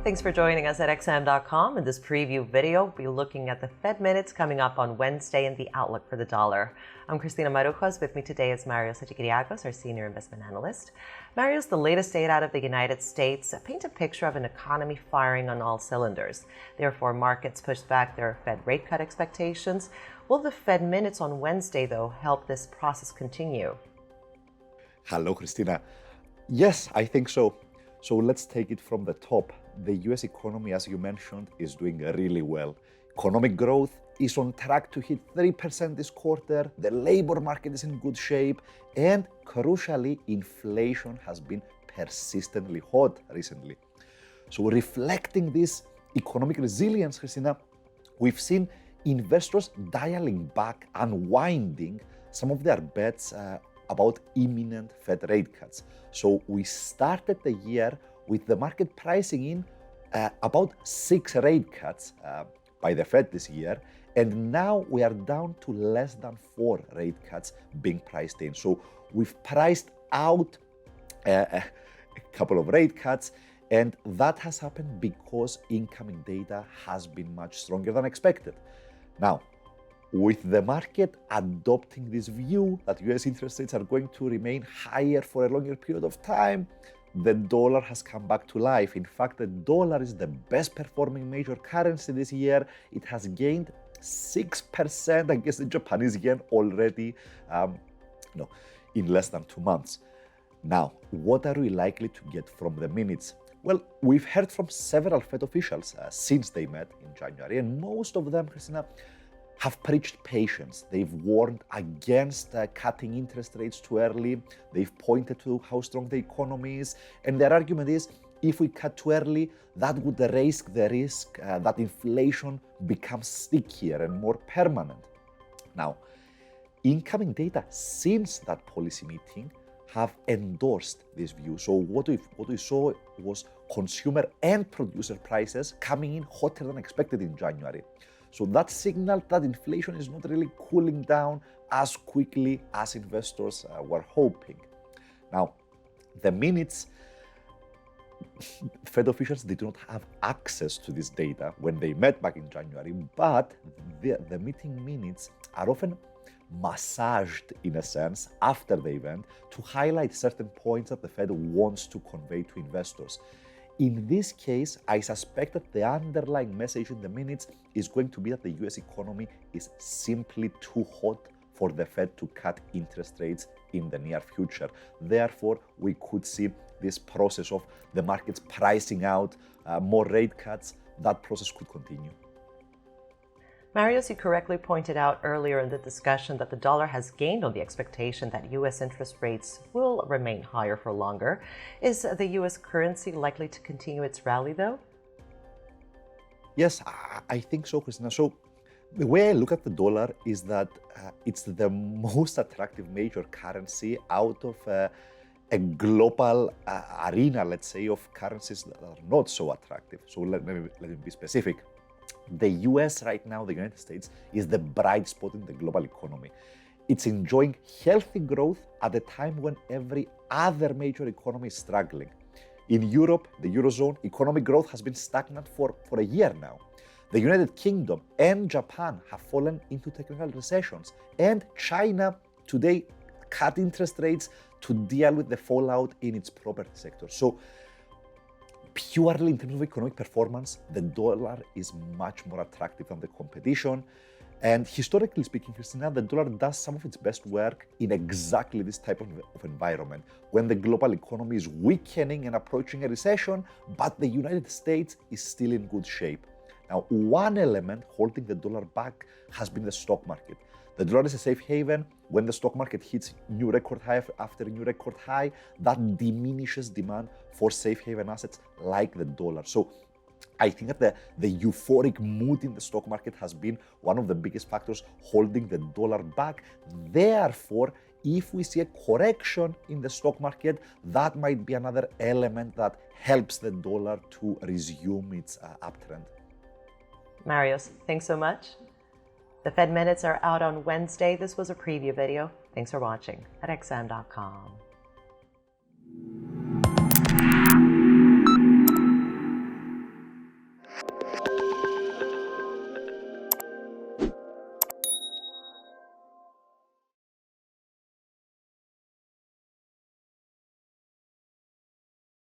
Thanks for joining us at XM.com. In this preview video, we'll be looking at the Fed minutes coming up on Wednesday and the outlook for the dollar. I'm Cristina Marujos. With me today is Mario Hadjikyriacos, our senior investment analyst. Mario's the latest data out of the United States paint a picture of an economy firing on all cylinders. Therefore, markets pushed back their Fed rate cut expectations. Will the Fed minutes on Wednesday, though, help this process continue? Hello, Cristina. Yes, I think so. So let's take it from the top. The US economy, as you mentioned, is doing really well. Economic growth is on track to hit 3% this quarter. The labor market is in good shape. And crucially, inflation has been persistently hot recently. So reflecting this economic resilience, Christina, we've seen investors dialing back, unwinding some of their bets about imminent Fed rate cuts. So we started the year with the market pricing in about 6 rate cuts by the Fed this year, and now we are down to less than 4 rate cuts being priced in. So we've priced out a couple of rate cuts, and that has happened because incoming data has been much stronger than expected. Now, with the market adopting this view that US interest rates are going to remain higher for a longer period of time, the dollar has come back to life. In fact, the dollar is the best performing major currency this year. It has gained 6% against the Japanese yen already in less than 2 months. Now, what are we likely to get from the minutes? Well, we've heard from several Fed officials since they met in January, and most of them, Christina, have preached patience. They've warned against cutting interest rates too early. They've pointed to how strong the economy is. And their argument is, if we cut too early, that would raise the risk that inflation becomes stickier and more permanent. Now, incoming data since that policy meeting have endorsed this view. So what we saw was consumer and producer prices coming in hotter than expected in January. So that signaled that inflation is not really cooling down as quickly as investors were hoping. Now, the minutes, Fed officials did not have access to this data when they met back in January, but the meeting minutes are often massaged, in a sense, after the event to highlight certain points that the Fed wants to convey to investors. In this case, I suspect that the underlying message in the minutes is going to be that the US economy is simply too hot for the Fed to cut interest rates in the near future. Therefore, we could see this process of the markets pricing out more rate cuts. That process could continue. Mario, you correctly pointed out earlier in the discussion that the dollar has gained on the expectation that U.S. interest rates will remain higher for longer. Is the U.S. currency likely to continue its rally, though? Yes, I think so, Christina. So the way I look at the dollar is that it's the most attractive major currency out of a global arena, let's say, of currencies that are not so attractive. So let me be specific. The US right now, the United States, is the bright spot in the global economy. It's enjoying healthy growth at a time when every other major economy is struggling. In Europe, the Eurozone, economic growth has been stagnant for a year now. The United Kingdom and Japan have fallen into technical recessions. And China today cut interest rates to deal with the fallout in its property sector. So purely in terms of economic performance, the dollar is much more attractive than the competition. And historically speaking, Christina, the dollar does some of its best work in exactly this type of environment, when the global economy is weakening and approaching a recession, but the United States is still in good shape. Now, one element holding the dollar back has been the stock market. The dollar is a safe haven. When the stock market hits new record high after new record high, that diminishes demand for safe haven assets like the dollar. So I think that the euphoric mood in the stock market has been one of the biggest factors holding the dollar back. Therefore, if we see a correction in the stock market, that might be another element that helps the dollar to resume its uptrend. Marios, thanks so much. The Fed minutes are out on Wednesday. This was a preview video. Thanks for watching at XM.com.